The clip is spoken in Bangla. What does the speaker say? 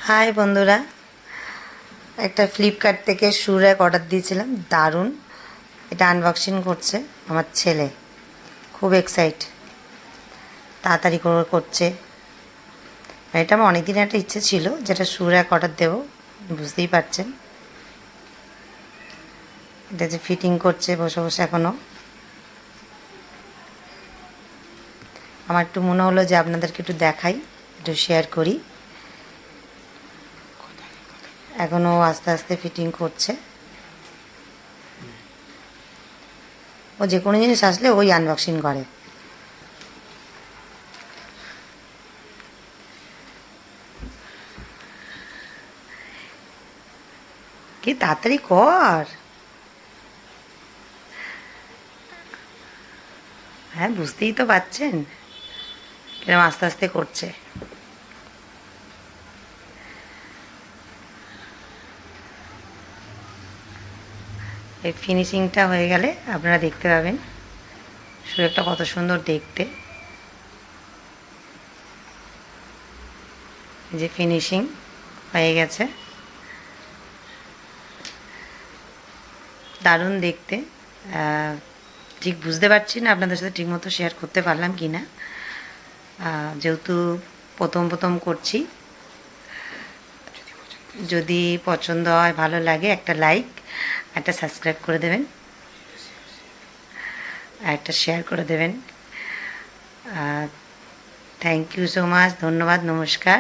হাই বন্ধুরা, একটা ফ্লিপকার্ট থেকে শু র্যাক অর্ডার দিয়েছিলাম। দারুণ। এটা আনবক্সিং করছে আমার ছেলে, খুব এক্সাইট, তাড়াতাড়ি করে করছে। এটা আমার অনেক দিনের একটা ইচ্ছে ছিল, যেটা শু র্যাক অর্ডার দেবো, বুঝতেই পারছেন। এটা যে ফিটিং করছে বসে বসে এখনও। আমার একটু মনে হলো যে আপনাদেরকে একটু দেখাই, একটু শেয়ার করি। এখনও আস্তে আস্তে ফিটিং করছে। ও যে কোনো জিনিস আসলে ওই আনবক্সিং করে। কি তাড়াতাড়ি কর। হ্যাঁ, বুঝতেই তো পারছেন কিরম আস্তে আস্তে করছে। এই ফিনিশিংটা হয়ে গেলে আপনারা দেখতে পাবেন শরীরটা কত সুন্দর দেখতে। যে ফিনিশিং হয়ে গেছে, দারুণ দেখতে। ঠিক বুঝতে পারছি না আপনাদের সাথে ঠিকমতো শেয়ার করতে পারলাম কি না, যেহেতু প্রথম প্রথম করছি। যদি পছন্দ হয়, ভালো লাগে, একটা লাইক, একটা সাবস্ক্রাইব করে দেবেন, আর একটা শেয়ার করে দেবেন। থ্যাংক ইউ সো মাচ, ধন্যবাদ, নমস্কার।